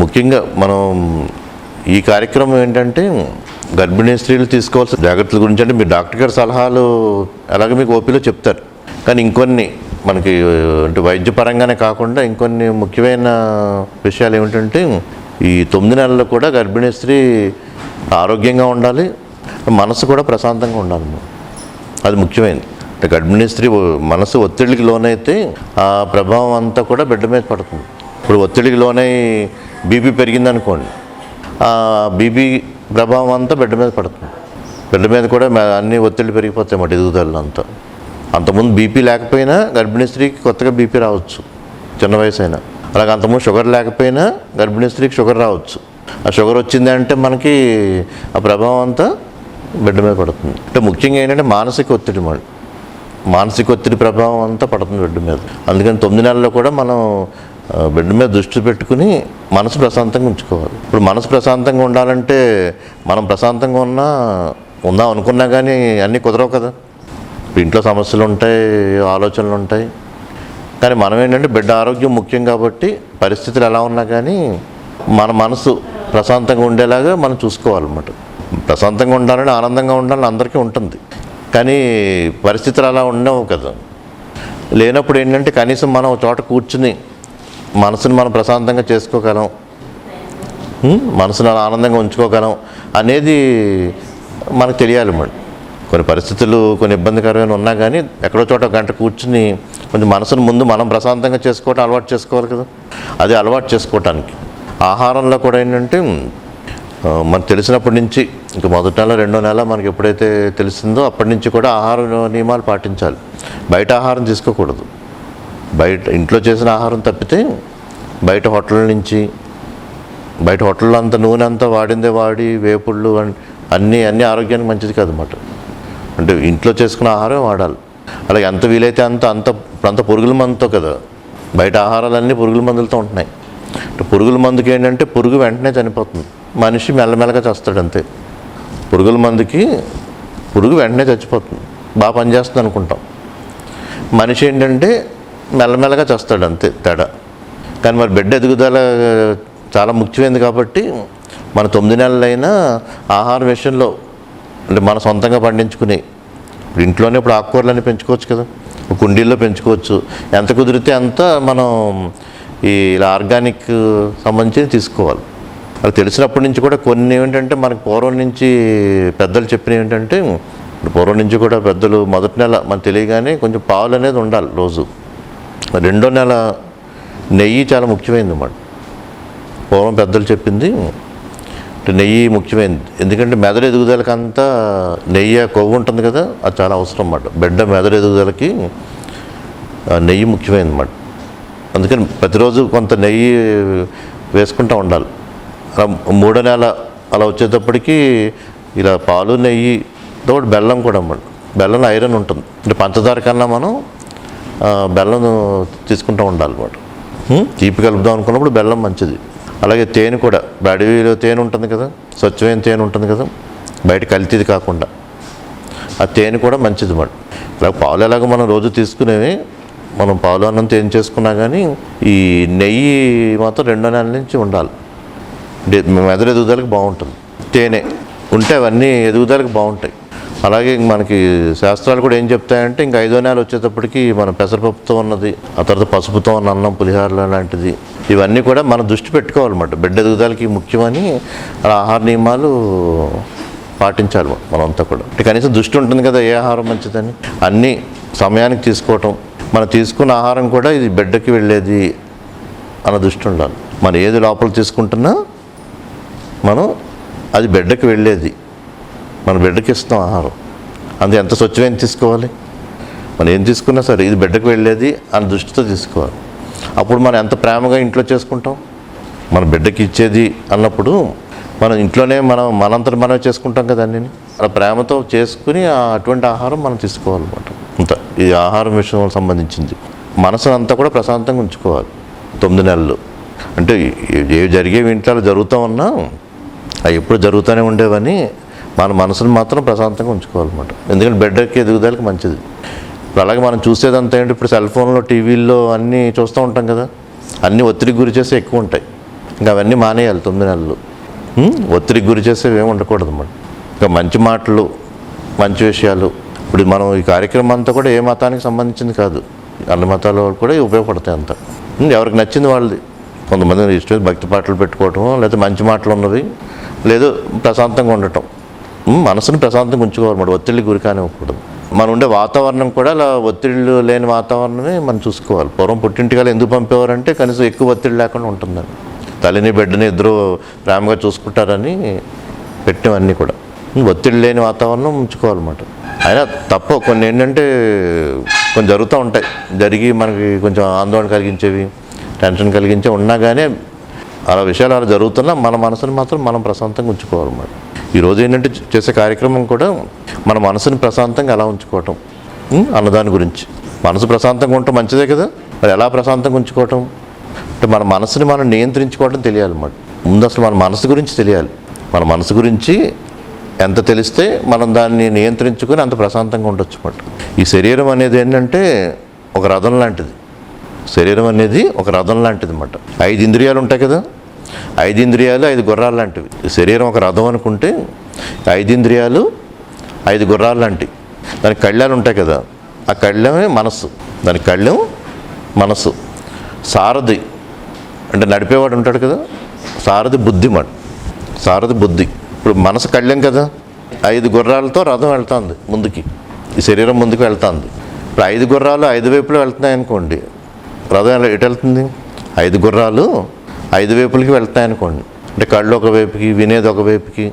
ముఖ్యంగా మనం ఈ కార్యక్రమం ఏంటంటే గర్భిణీ స్త్రీలు తీసుకోవాల్సిన జాగ్రత్తల గురించి అంటే మీరు డాక్టర్ గారి సలహాలు అలాగే మీకు ఓపీలో చెప్తారు, కానీ ఇంకొన్ని మనకి అంటే వైద్యపరంగానే కాకుండా ఇంకొన్ని ముఖ్యమైన విషయాలు ఏమిటంటే ఈ 9 నెలల్లో కూడా గర్భిణీ స్త్రీ ఆరోగ్యంగా ఉండాలి, మనసు కూడా ప్రశాంతంగా ఉండాలి. అది ముఖ్యమైనది. అంటే గర్భిణీ స్త్రీ మనసు ఒత్తిడికి లోనైతే ఆ ప్రభావం అంతా కూడా బిడ్డ మీద పడుతుంది. ఇప్పుడు ఒత్తిడికి లోనై బీపీ పెరిగిందనుకోండి, ఆ బీపీ ప్రభావం అంతా బిడ్డ మీద పడుతుంది. బిడ్డ మీద కూడా అన్ని ఒత్తిడి పెరిగిపోతాయి అన్నమాట, ఎదుగుదలలో అంతా. అంతకుముందు బీపీ లేకపోయినా గర్భిణీ స్త్రీకి కొత్తగా బీపీ రావచ్చు, చిన్న వయసు అయినా. అలాగే అంతకుముందు షుగర్ లేకపోయినా గర్భిణీ స్త్రీకి షుగర్ రావచ్చు. ఆ షుగర్ వచ్చింది అంటే మనకి ఆ ప్రభావం అంతా బిడ్డ మీద పడుతుంది. అంటే ముఖ్యంగా ఏంటంటే మానసిక ఒత్తిడి ప్రభావం అంతా పడుతుంది బిడ్డ మీద. అందుకని 9 నెలల్లో కూడా మనం బిడ్డ మీద దృష్టి పెట్టుకుని మనసు ప్రశాంతంగా ఉంచుకోవాలి. ఇప్పుడు మనసు ప్రశాంతంగా ఉండాలంటే మనం ప్రశాంతంగా ఉందాం అనుకున్నా కానీ అన్నీ కుదరవు కదా. ఇప్పుడు ఇంట్లో సమస్యలు ఉంటాయి, ఆలోచనలు ఉంటాయి. కానీ మనం ఏంటంటే బిడ్డ ఆరోగ్యం ముఖ్యం కాబట్టి పరిస్థితులు ఎలా ఉన్నా కానీ మన మనసు ప్రశాంతంగా ఉండేలాగా మనం చూసుకోవాలన్నమాట. ప్రశాంతంగా ఉండాలని, ఆనందంగా ఉండాలని అందరికీ ఉంటుంది, కానీ పరిస్థితులు అలా ఉండవు కదా. లేనప్పుడు ఏంటంటే కనీసం మనం ఒక చోట కూర్చుని మనసుని మనం ప్రశాంతంగా చేసుకోగలం, మనసుని ఆనందంగా ఉంచుకోగలం అనేది మనకు తెలియాలి. కొన్ని పరిస్థితులు కొన్ని ఇబ్బందికరమైన ఉన్నా కానీ ఎక్కడో చోట గంట కూర్చుని కొంచెం మనసును ముందు మనం ప్రశాంతంగా చేసుకోవటం అలవాటు చేసుకోవాలి కదా. అది అలవాటు చేసుకోవటానికి ఆహారంలో కూడా ఏంటంటే మనకు తెలిసినప్పటి నుంచి ఇంకా మొదటి నెల 2వ నెల మనకి ఎప్పుడైతే తెలిసిందో అప్పటి నుంచి కూడా ఆహార నియమాలు పాటించాలి. బయట ఆహారం తీసుకోకూడదు. బయట ఇంట్లో చేసిన ఆహారం తప్పితే బయట హోటల్లో అంత నూనె అంతా వాడి వేపుళ్ళు అన్నీ ఆరోగ్యానికి మంచిది కాదన్నమాట. అంటే ఇంట్లో చేసుకున్న ఆహారం వాడాలి. అలాగే ఎంత వీలైతే అంత పురుగుల మందుతో కదా, బయట ఆహారాలన్నీ పురుగుల మందులతో ఉంటున్నాయి. పురుగుల మందుకి ఏంటంటే పురుగు వెంటనే చనిపోతుంది, మనిషి మెల్లమెల్లగా చేస్తాడు అంతే. పురుగుల మందుకి పురుగు వెంటనే చచ్చిపోతుంది, బాగా పనిచేస్తుంది అనుకుంటాం. మనిషి ఏంటంటే మెల్లమెల్లగా చేస్తాడు అంతే తేడా. కానీ మరి బిడ్డ ఎదుగుదల చాలా ముఖ్యమైనది కాబట్టి మన 9 నెలలైనా ఆహార విషయంలో అంటే మన సొంతంగా పండించుకుని ఇప్పుడు ఇంట్లోనే ఇప్పుడు ఆకుకూరలన్నీ పెంచుకోవచ్చు కదా, కుండీల్లో పెంచుకోవచ్చు. ఎంత కుదిరితే అంత మనం ఇలా ఆర్గానిక్ సంబంధించి తీసుకోవాలి. అది తెలిసినప్పటి నుంచి కూడా కొన్ని ఏంటంటే మనకు పూర్వం నుంచి పెద్దలు చెప్పినవి ఏంటంటే, పూర్వం నుంచి కూడా పెద్దలు మొదటి నెల మనకు తెలియగానే కొంచెం పాలు అనేది ఉండాలి రోజు. 2వ నెల నెయ్యి చాలా ముఖ్యమైనది అన్నమాట. పూర్వం పెద్దలు చెప్పింది నెయ్యి ముఖ్యమైనది. ఎందుకంటే మెదడు ఎదుగుదలకి అంతా నెయ్యి కొవ్వు ఉంటుంది కదా, అది చాలా అవసరం అన్నమాట. బిడ్డ మెదడు ఎదుగుదలకి నెయ్యి ముఖ్యమైనది అన్నమాట. అందుకని ప్రతిరోజు కొంత నెయ్యి వేసుకుంటూ ఉండాలి. 3వ నెల అలా వచ్చేటప్పటికి ఇలా పాలు నెయ్యితో బెల్లం కూడా అన్నమాట. బెల్లంలో ఐరన్ ఉంటుంది. అంటే పంచదార కన్నా మనం బెల్లం తీసుకుంటూ ఉండాలి అన్నమాట. తీపి కలుపుదాం అనుకున్నప్పుడు బెల్లం మంచిది. అలాగే తేనె కూడా, అడవిలో తేనె ఉంటుంది కదా, స్వచ్ఛమైన తేనె ఉంటుంది కదా, బయట కల్తీది కాకుండా, ఆ తేనె కూడా మంచిది అన్నమాట. ఇలా పాలు ఎలాగో మనం రోజు తీసుకునేవి, మనం పాలు అన్నం తేనె చేసుకున్నా కానీ ఈ నెయ్యి మాత్రం 2వ నెల నుంచి ఉండాలి. మెదడు ఎదుగుదలకి బాగుంటుంది. తేనె ఉంటే అవన్నీ ఎదుగుదలకి బాగుంటాయి. అలాగే మనకి శాస్త్రాలు కూడా ఏం చెప్తాయంటే ఇంకా 5వ నెల వచ్చేటప్పటికి మన పెసరపప్పుతో ఉన్నది, ఆ తర్వాత పసుపుతో ఉన్న అన్నం, పులిహార లాంటిది, ఇవన్నీ కూడా మనం దృష్టి పెట్టుకోవాలన్నమాట. బిడ్డ ఎదుగుదలకి ముఖ్యమని అలా ఆహార నియమాలు పాటించాలి మనంతా కూడా. కనీసం దృష్టి ఉంటుంది కదా ఏ ఆహారం మంచిదని, అన్నీ సమయానికి తీసుకోవటం. మనం తీసుకున్న ఆహారం కూడా ఇది బిడ్డకి వెళ్ళేది అన్న దృష్టి ఉండాలి. మనం ఏది లోపల తీసుకుంటున్నా మనం అది బిడ్డకి వెళ్ళేది, మన బిడ్డకి ఇస్తాం ఆహారం. అందుకే ఎంత స్వచ్ఛమైన తీసుకోవాలి. మనం ఏం తీసుకున్నా సరే ఇది బిడ్డకు వెళ్ళేది అన్న దృష్టితో తీసుకోవాలి. అప్పుడు మనం ఎంత ప్రేమగా ఇంట్లో చేసుకుంటాం. మన బిడ్డకి ఇచ్చేది అన్నప్పుడు మనం ఇంట్లోనే మనంతట మనమే చేసుకుంటాం కదా అన్నీ. అలా ప్రేమతో చేసుకుని అటువంటి ఆహారం మనం తీసుకోవాలన్నమాట. అంత ఇది ఆహారం విషయం సంబంధించింది. మనసును అంతా కూడా ప్రశాంతంగా ఉంచుకోవాలి 9 నెలలు. అంటే ఏ జరిగేవి ఇంట్లో జరుగుతూ ఉన్నా అవి ఎప్పుడు జరుగుతూనే ఉండేవని మన మనసును మాత్రం ప్రశాంతంగా ఉంచుకోవాలన్నమాట. ఎందుకంటే బిడ్డకి ఎదుగుదలకి మంచిది. ఇప్పుడు అలాగే మనం చూసేదంతా ఏంటి, ఇప్పుడు సెల్ ఫోన్లో టీవీల్లో అన్నీ చూస్తూ ఉంటాం కదా, అన్నీ ఒత్తిడికి గురి చేసి ఎక్కువ ఉంటాయి. ఇంకా అవన్నీ మానేయాలి 9 నెలలు. ఒత్తిడికి గురి చేసేవి ఏమి ఉండకూడదు అన్నమాట. ఇంకా మంచి మాటలు, మంచి విషయాలు. ఇప్పుడు మనం ఈ కార్యక్రమం అంతా కూడా ఏ మతానికి సంబంధించింది కాదు, అన్ని మతాల వాళ్ళు కూడా పడుతాయి అంతా. ఎవరికి నచ్చింది వాళ్ళది. కొంతమంది ఇష్టం భక్తి పాటలు పెట్టుకోవటం, లేదా మంచి మాటలు ఉన్నవి, లేదు ప్రశాంతంగా ఉండటం. మనసుని ప్రశాంతంగా ఉంచుకోవాలన్నమాట, ఒత్తిడికి గురి కానివ్వకూడదు. మనం ఉండే వాతావరణం కూడా అలా ఒత్తిళ్ళు లేని వాతావరణమే మనం చూసుకోవాలి. పూర్వం పుట్టింటికాలు ఎందుకు పంపేవారంటే కనీసం ఎక్కువ ఒత్తిడి లేకుండా ఉంటుందని, తల్లిని బిడ్డని ఇద్దరు ప్రేమగా చూసుకుంటారని పెట్టినవన్నీ కూడా. ఒత్తిడి లేని వాతావరణం ఉంచుకోవాలన్నమాట. అయినా తప్ప కొన్ని ఏంటంటే కొన్ని జరుగుతూ ఉంటాయి, జరిగి మనకి కొంచెం ఆందోళన కలిగించేవి, టెన్షన్ కలిగించే ఉన్నా కానీ అలా విషయాలు అలా జరుగుతున్నా మన మనసుని మాత్రం మనం ప్రశాంతంగా ఉంచుకోవాలన్నమాట. ఈరోజు ఏంటంటే చేసే కార్యక్రమం కూడా మన మనసుని ప్రశాంతంగా ఎలా ఉంచుకోవటం అన్నదాని గురించి. మనసు ప్రశాంతంగా ఉండటం మంచిదే కదా, మరి ఎలా ప్రశాంతంగా ఉంచుకోవటం అంటే మన మనసుని మనం నియంత్రించుకోవడం తెలియాలన్నమాట. ముందు అసలు మన మనసు గురించి తెలియాలి. మన మనసు గురించి ఎంత తెలిస్తే మనం దాన్ని నియంత్రించుకొని అంత ప్రశాంతంగా ఉండొచ్చు అన్నమాట. ఈ శరీరం అనేది ఏంటంటే ఒక రథం లాంటిది. శరీరం అనేది ఒక రథం లాంటిది అన్నమాట. 5 ఇంద్రియాలు ఉంటాయి కదా, 5 ఇంద్రియాలు 5 గుర్రాలు లాంటివి. శరీరం ఒక రథం అనుకుంటే 5 ఇంద్రియాలు 5 గుర్రాలు లాంటివి. దానికి కళ్ళాలు ఉంటాయి కదా, ఆ కళ్ళమే మనస్సు. దానికి కళ్ళెం మనస్సు. సారథి అంటే నడిపేవాడు ఉంటాడు కదా, సారథి బుద్ధి మాట. సారథి బుద్ధి. ఇప్పుడు మనసు కళ్ళెం కదా, 5 గుర్రాలతో రథం వెళ్తుంది ముందుకి, ఈ శరీరం ముందుకు వెళ్తుంది. ఇప్పుడు 5 గుర్రాలు 5 వైపులు వెళ్తున్నాయి అనుకోండి, రథం ఎటు వెళ్తుంది? 5 గుర్రాలు 5 వైపులకి వెళ్తాయి అనుకోండి. అంటే కళ్ళు ఒకవైపుకి, వినేది ఒకవైపుకి,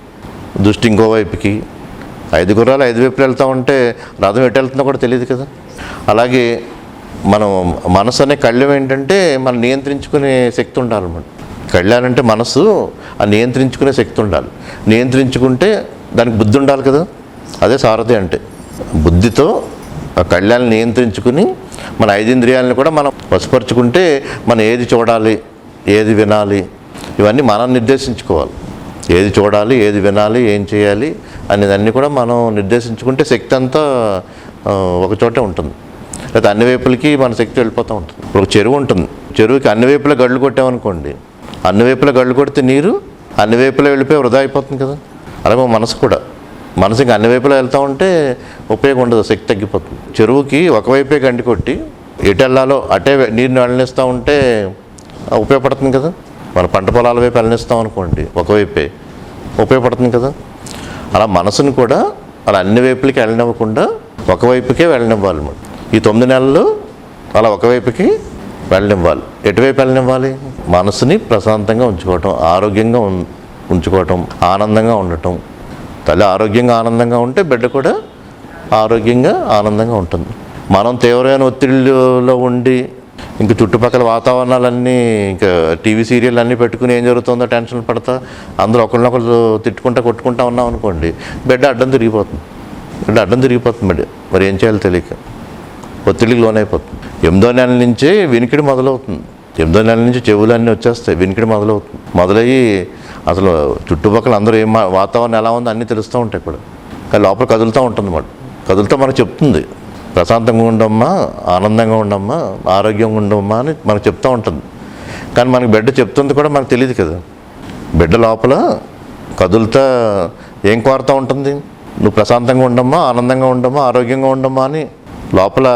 దృష్టి ఇంకో వైపుకి. 5 గుర్రాలు 5 వైపులు వెళ్తూ ఉంటే రథం ఎటు వెళ్తుందో కూడా తెలియదు కదా. అలాగే మనం మనసు అనే కళ్ళెం ఏంటంటే మనం నియంత్రించుకునే శక్తి ఉండాలన్నమాట. కళ్ళానంటే మనసు ఆ నియంత్రించుకునే శక్తి ఉండాలి. నియంత్రించుకుంటే దానికి బుద్ధి ఉండాలి కదా, అదే సారథి అంటే. బుద్ధితో ఆ కళ్ళాలను నియంత్రించుకుని మన 5 ఇంద్రియాలను కూడా మనం వశపరుచుకుంటే మనం ఏది చూడాలి, ఏది వినాలి, ఇవన్నీ మనం నిర్దేశించుకోవాలి. ఏది చూడాలి, ఏది వినాలి, ఏం చేయాలి అనేదాన్ని కూడా మనం నిర్దేశించుకుంటే శక్తి అంతా ఒక చోటే ఉంటుంది. లేదా అన్ని వైపులకి మన శక్తి వెళ్ళిపోతూ ఉంటుంది. ఇప్పుడు ఒక చెరువు ఉంటుంది, చెరువుకి అన్ని వైపులా గళ్ళు కొట్టామనుకోండి, అన్ని వైపులా గళ్ళు కొడితే నీరు అన్ని వైపులా వెళ్ళిపోయి వృధా అయిపోతుంది కదా. అలాగే మనసు కూడా, మనసు ఇంకా అన్ని వైపులా వెళ్తూ ఉంటే ఉపయోగం ఉండదు, శక్తి తగ్గిపోతుంది. చెరువుకి ఒకవైపే గండి కొట్టి ఎటు వెళ్ళాలో అటే నీరుని వెళ్ళనిస్తూ ఉంటే ఉపయోగపడుతుంది కదా. మన పంట పొలాల వైపు వెళ్ళనిస్తాం అనుకోండి, ఒకవైపే ఉపయోగపడుతుంది కదా. అలా మనసుని కూడా అలా అన్ని వైపులకి వెళ్ళనివ్వకుండా ఒకవైపుకే వెళ్ళనివ్వాలి. ఈ 9 నెలలు అలా ఒకవైపుకి వెళ్ళనివ్వాలి. ఎటువైపు వెళ్ళనివ్వాలి? మనసుని ప్రశాంతంగా ఉంచుకోవటం, ఆరోగ్యంగా ఉంచుకోవటం, ఆనందంగా ఉండటం. తల్లి ఆరోగ్యంగా ఆనందంగా ఉంటే బిడ్డ కూడా ఆరోగ్యంగా ఆనందంగా ఉంటుంది. మనం తీవ్రమైన ఒత్తిడిలో ఉండి ఇంక చుట్టుపక్కల వాతావరణాలన్నీ ఇంకా టీవీ సీరియల్ అన్నీ పెట్టుకుని ఏం జరుగుతుందో టెన్షన్ పడతా అందరూ ఒకరినొకరు తిట్టుకుంటా కొట్టుకుంటా ఉన్నాం అనుకోండి, బిడ్డ అడ్డం తిరిగిపోతుంది. బిడ్డ మరి ఏం చేయాలో తెలియక ఒత్తిడికి లోనైపోతుంది. 8వ నెల నుంచే వినికిడి మొదలవుతుంది. 8వ నెల నుంచి చెవులన్నీ వచ్చేస్తాయి, వినికిడి మొదలయ్యి అసలు చుట్టుపక్కల అందరూ ఏం వాతావరణం ఎలా ఉందో అన్నీ తెలుస్తూ ఉంటాయి కూడా. కానీ లోపల కదులుతూ ఉంటుంది అన్నమాట. కదులుతూ మనకు చెప్తుంది, ప్రశాంతంగా ఉండమ్మా, ఆనందంగా ఉండమ్మా, ఆరోగ్యంగా ఉండమ్మా అని మనకు చెప్తూ ఉంటుంది. కానీ మనకి బిడ్డ చెప్తుంది కూడా మనకు తెలియదు కదా. బిడ్డ లోపల కదులుతా ఏం కోరుతూ ఉంటుంది? నువ్వు ప్రశాంతంగా ఉండమ్మా, ఆనందంగా ఉండమ్మా, ఆరోగ్యంగా ఉండమ్మా అని లోపల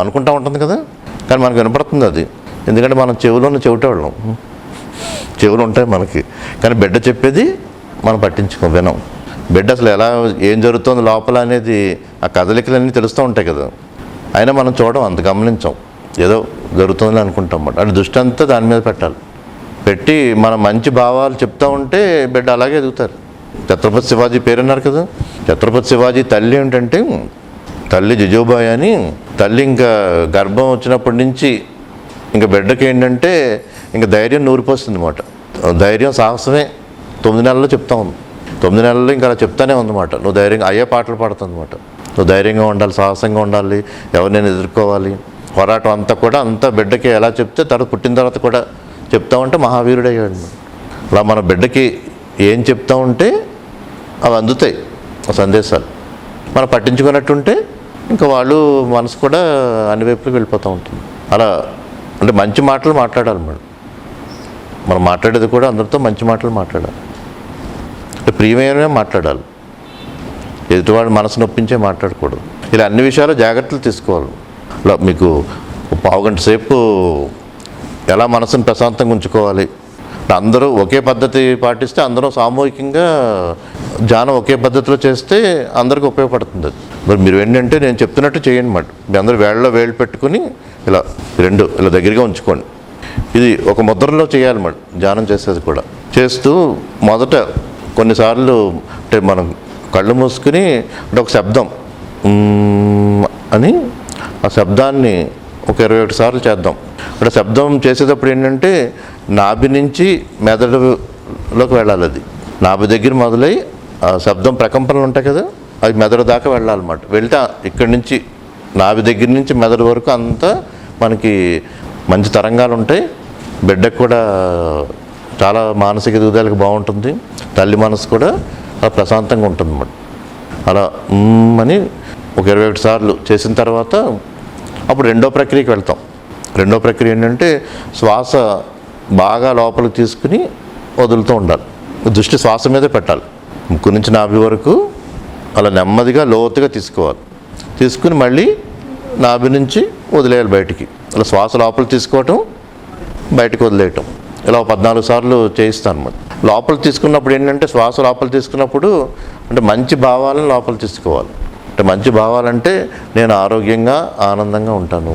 అనుకుంటూ ఉంటుంది కదా. కానీ మనకు వినపడుతుంది అది, ఎందుకంటే మనం చెవిటోళ్ళం, చెవులు ఉంటాయి మనకి. కానీ బిడ్డ చెప్పేది మనం వినం. బిడ్డ అసలు ఎలా ఏం జరుగుతుంది లోపల అనేది ఆ కదలికలన్నీ తెలుస్తూ ఉంటాయి కదా. అయినా మనం చూడం, అంత గమనించాం, ఏదో జరుగుతుందని అనుకుంటాం అన్నమాట. అంటే దృష్టి అంతా దాని మీద పెట్టి మన మంచి భావాలు చెప్తూ ఉంటే బిడ్డ అలాగే ఎదుగుతారు. ఛత్రపతి శివాజీ పేరున్నారు కదా. ఛత్రపతి శివాజీ తల్లి ఏంటంటే తల్లి జిజుబాయి అని. తల్లి ఇంకా గర్భం వచ్చినప్పటి నుంచి ఇంకా బిడ్డకి ఏంటంటే ఇంకా ధైర్యం నూరిపోస్తుంది అన్నమాట. ధైర్యం సాహసమే 9 నెలల్లో చెప్తా ఉంది. 9 నెలల్లో ఇంకా అలా చెప్తానే ఉందన్నమాట. నువ్వు ధైర్యంగా అయ్యే పాటలు పాడుతుంది అన్నమాట. నువ్వు ధైర్యంగా ఉండాలి, సాహసంగా ఉండాలి, ఎవరినైనా ఎదుర్కోవాలి. పోరాటం అంతా బిడ్డకి ఎలా చెప్తే తర్వాత పుట్టిన తర్వాత కూడా చెప్తా ఉంటే మహావీరుడు అయ్యాడు. అలా మన బిడ్డకి ఏం చెప్తా ఉంటే అవి అందుతాయి ఆ సందేశాలు. మనం పట్టించుకున్నట్టుంటే ఇంకా వాళ్ళు మనసు కూడా అన్ని వైపులకు వెళ్ళిపోతూ ఉంటుంది. అలా అంటే మంచి మాటలు మాట్లాడాలి మేడం. మనం మాట్లాడేది కూడా అందరితో మంచి మాటలు మాట్లాడాలి, ప్రియమైన మాట్లాడాలి, ఎదుటివాడు మనసు నొప్పించే మాట్లాడకూడదు. ఇలా అన్ని విషయాలు జాగ్రత్తలు తీసుకోవాలి. ఇలా మీకు పావుగంట సేపు ఎలా మనసును ప్రశాంతంగా ఉంచుకోవాలి, అందరూ ఒకే పద్ధతి పాటిస్తే, అందరూ సామూహికంగా ధ్యానం ఒకే పద్ధతిలో చేస్తే అందరికీ ఉపయోగపడుతుంది. అది మరి మీరు ఏంటంటే నేను చెప్తున్నట్టు చేయండి మాట. మీ అందరూ వేళ్ళలో వేళ్ళు పెట్టుకుని ఇలా రెండు ఇలా దగ్గరగా ఉంచుకోండి. ఇది ఒక ముద్రలో చేయాలన్నమాట ధ్యానం చేసేది కూడా. చేస్తూ మొదట కొన్నిసార్లు అంటే మనం కళ్ళు మూసుకుని అంటే ఒక శబ్దం అని ఆ శబ్దాన్ని ఒక 21 సార్లు చేద్దాం. అంటే శబ్దం చేసేటప్పుడు ఏంటంటే నాభి నుంచి మెదడులోకి వెళ్ళాలి. అది నాభి దగ్గర మొదలై ఆ శబ్దం ప్రకంపనలు ఉంటాయి కదా, అది మెదడు దాకా వెళ్ళాలన్నమాట. వెళ్తే ఇక్కడి నుంచి నాభి దగ్గర నుంచి మెదడు వరకు అంతా మనకి మంచి తరంగాలు ఉంటాయి. బిడ్డకు కూడా చాలా మానసిక ఎదుగుదలకు బాగుంటుంది, తల్లి మనసు కూడా ప్రశాంతంగా ఉంటుంది అన్నమాట. అలా అని ఒక 21 సార్లు చేసిన తర్వాత అప్పుడు రెండో ప్రక్రియకి వెళ్తాం. రెండో ప్రక్రియ ఏంటంటే శ్వాస బాగా లోపలికి తీసుకుని వదులుతూ ఉండాలి. దృష్టి శ్వాస మీదే పెట్టాలి. ముక్కు నుంచి నాభి వరకు అలా నెమ్మదిగా లోతుగా తీసుకోవాలి. తీసుకుని మళ్ళీ నాభి నుంచి వదిలేయాలి బయటికి. అలా శ్వాస లోపలికి తీసుకోవటం, బయటకు వదిలేయటం. ఇలా 14 సార్లు చేయిస్తాను అన్నమాట. లోపల తీసుకున్నప్పుడు ఏంటంటే శ్వాస లోపల తీసుకున్నప్పుడు అంటే మంచి భావాలను లోపల తీసుకోవాలి. అంటే మంచి భావాలంటే నేను ఆరోగ్యంగా ఆనందంగా ఉంటాను,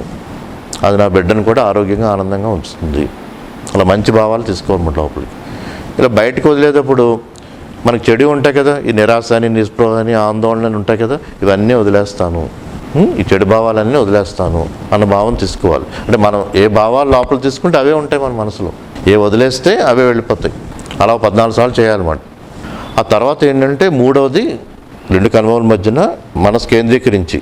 అది నా బిడ్డను కూడా ఆరోగ్యంగా ఆనందంగా ఉంచుతుంది. అలా మంచి భావాలు తీసుకోవాలన్నమాట లోపలికి. ఇలా బయటకు వదిలేటప్పుడు మనకు చెడు ఉంటాయి కదా, ఈ నిరాశ అని, నిస్పృహ అని, ఆందోళన అని ఉంటాయి కదా, ఇవన్నీ వదిలేస్తాను, ఈ చెడు భావాలన్నీ వదిలేస్తాను అన్న భావం తీసుకోవాలి. అంటే మనం ఏ భావాలు లోపల తీసుకుంటే అవే ఉంటాయి మన మనసులో, ఏ వదిలేస్తే అవే వెళ్ళిపోతాయి. అలా 14 సార్లు చేయాలన్నమాట. ఆ తర్వాత ఏంటంటే మూడవది 2 కనుబొమ్మల మధ్యన మనసు కేంద్రీకరించి,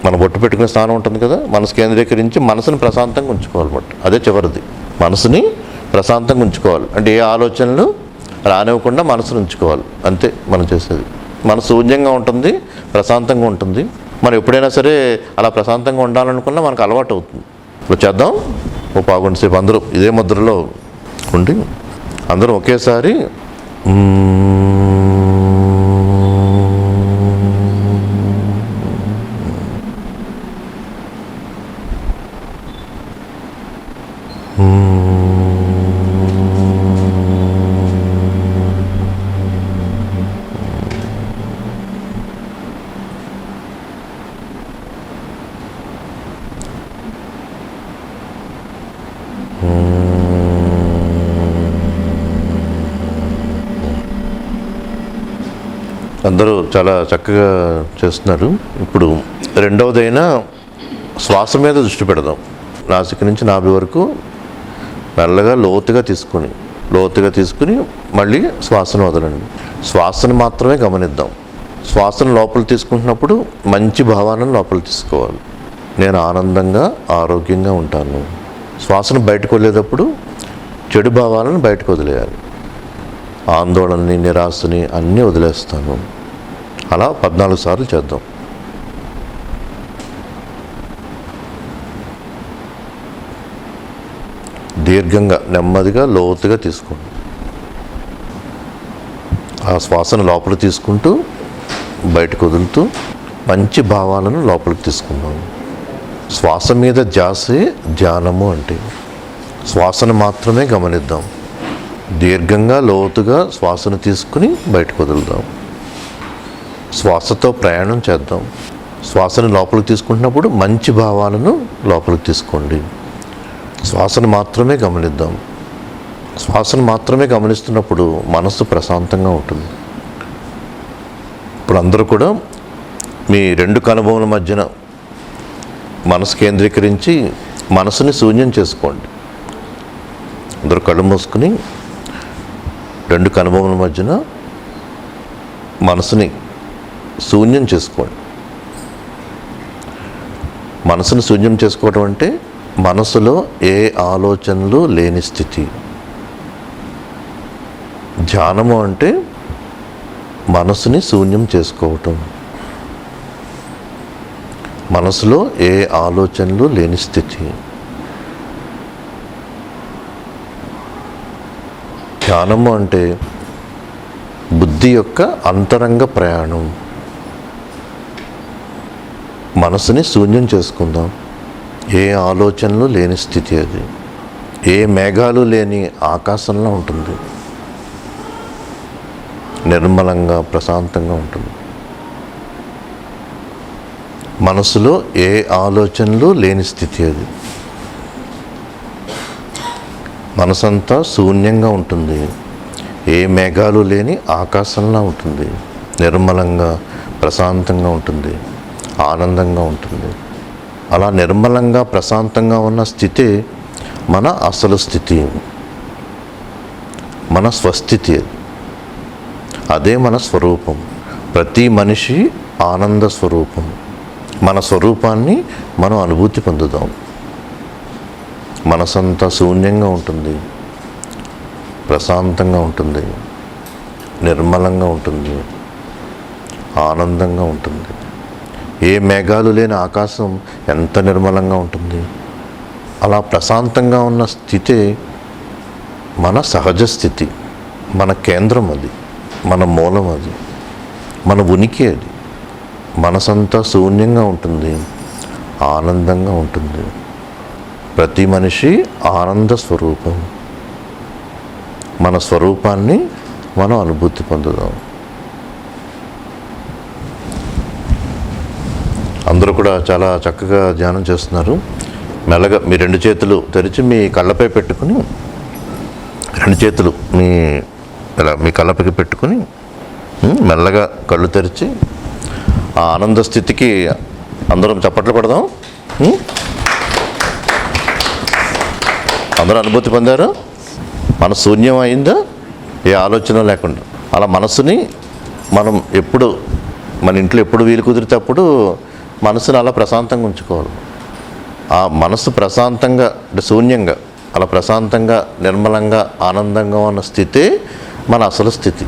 మనం బొట్టు పెట్టుకునే స్థానం ఉంటుంది కదా, మనసు కేంద్రీకరించి మనసుని ప్రశాంతంగా ఉంచుకోవాలన్నమాట. అదే చివరిది, మనసుని ప్రశాంతంగా ఉంచుకోవాలి. అంటే ఏ ఆలోచనలు రానివ్వకుండా మనసును ఉంచుకోవాలి, అంతే మనం చేసేది. మనసు శూన్యంగా ఉంటుంది, ప్రశాంతంగా ఉంటుంది. మనం ఎప్పుడైనా సరే అలా ప్రశాంతంగా ఉండాలనుకున్నా మనకు అలవాటు అవుతుంది. ఇప్పుడు చేద్దాం ఓ పావుగంట సేపు అందరూ ఇదే ముద్రలో ఉండి అందరూ ఒకేసారి అందరూ చాలా చక్కగా చేస్తున్నారు. ఇప్పుడు రెండవదైన శ్వాస మీద దృష్టి పెడదాం. నాసిక నుంచి నాభి వరకు మెల్లగా లోతుగా తీసుకుని మళ్ళీ శ్వాసను వదలండి. శ్వాసను మాత్రమే గమనిద్దాం. శ్వాసను లోపల తీసుకుంటున్నప్పుడు మంచి భావాలను లోపల తీసుకోవాలి. నేను ఆనందంగా ఆరోగ్యంగా ఉంటాను. శ్వాసను బయటకు వదిలేటప్పుడు చెడు భావాలను బయటకు వదిలేయాలి. ఆందోళనని, నిరాశని అన్నీ వదిలేస్తాను. అలా 14 సార్లు చేద్దాం. దీర్ఘంగా నెమ్మదిగా లోతుగా తీసుకోండి. ఆ శ్వాసను లోపలికి తీసుకుంటూ బయటకు వదులుతూ మంచి భావాలను లోపలికి తీసుకుందాం. శ్వాస మీద ధ్యాసే ధ్యానము అంటే. శ్వాసను మాత్రమే గమనిద్దాం. దీర్ఘంగా లోతుగా శ్వాసను తీసుకుని బయటకు వదులుదాం. శ్వాసతో ప్రయాణం చేద్దాం. శ్వాసను లోపలికి తీసుకుంటున్నప్పుడు మంచి భావాలను లోపలికి తీసుకోండి. శ్వాసను మాత్రమే గమనిద్దాం. శ్వాసను మాత్రమే గమనిస్తున్నప్పుడు మనసు ప్రశాంతంగా ఉంటుంది. ఇప్పుడు అందరూ కూడా మీ 2 కనుబొమ్మల మధ్యన మనసు కేంద్రీకరించి మనసుని శూన్యం చేసుకోండి. అందరూ కళ్ళు మూసుకుని 2 కనుబొమ్మల మధ్యన మనసుని శూన్యం చేసుకోండి. మనసును శూన్యం చేసుకోవడం అంటే మనసులో ఏ ఆలోచనలు లేని స్థితి. ధ్యానము అంటే మనసుని శూన్యం చేసుకోవటం. మనసులో ఏ ఆలోచనలు లేని స్థితి. ధ్యానము అంటే బుద్ధి యొక్క అంతరంగ ప్రయాణం. మనసుని శూన్యం చేసుకుందాం. ఏ ఆలోచనలు లేని స్థితి అది. ఏ మేఘాలు లేని ఆకాశంలో ఉంటుంది. నిర్మలంగా ప్రశాంతంగా ఉంటుంది. మనసులో ఏ ఆలోచనలు లేని స్థితి అది. మనసంతా శూన్యంగా ఉంటుంది. ఏ మేఘాలు లేని ఆకాశంలా ఉంటుంది. నిర్మలంగా ప్రశాంతంగా ఉంటుంది. ఆనందంగా ఉంటుంది. అలా నిర్మలంగా ప్రశాంతంగా ఉన్న స్థితి మన అసలు స్థితి, మన స్వస్థితి. అదే మన స్వరూపం. ప్రతి మనిషి ఆనంద స్వరూపం. మన స్వరూపాన్ని మనం అనుభూతి పొందుదాం. మనసంతా శూన్యంగా ఉంటుంది, ప్రశాంతంగా ఉంటుంది, నిర్మలంగా ఉంటుంది, ఆనందంగా ఉంటుంది. ఏ మేఘాలు లేని ఆకాశం ఎంత నిర్మలంగా ఉంటుంది. అలా ప్రశాంతంగా ఉన్న స్థితి మన సహజ స్థితి, మన కేంద్రం అది, మన మూలం అది, మన ఉనికి అది. మనసంతా శూన్యంగా ఉంటుంది, ఆనందంగా ఉంటుంది. ప్రతి మనిషి ఆనంద స్వరూపం. మన స్వరూపాన్ని మనం అనుభూతి పొందుదాం. అందరూ కూడా చాలా చక్కగా ధ్యానం చేస్తున్నారు. మెల్లగా మీ రెండు చేతులు తెరిచి మీ కళ్ళపై పెట్టుకుని, రెండు చేతులు మీ కళ్ళపైకి పెట్టుకుని మెల్లగా కళ్ళు తెరిచి ఆ ఆనంద స్థితికి అందరం చప్పట్లు కొడదాం. అందరూ అనుభూతి పొందారు. మన శూన్యం అయిందా, ఏ ఆలోచన లేకుండా. అలా మనసుని మనం ఎప్పుడు, మన ఇంట్లో ఎప్పుడు వీలు కుదిరితే అప్పుడు మనసుని అలా ప్రశాంతంగా ఉంచుకోవాలి. ఆ మనసు ప్రశాంతంగా అంటే శూన్యంగా, అలా ప్రశాంతంగా నిర్మలంగా ఆనందంగా ఉన్న స్థితే మన అసలు స్థితి.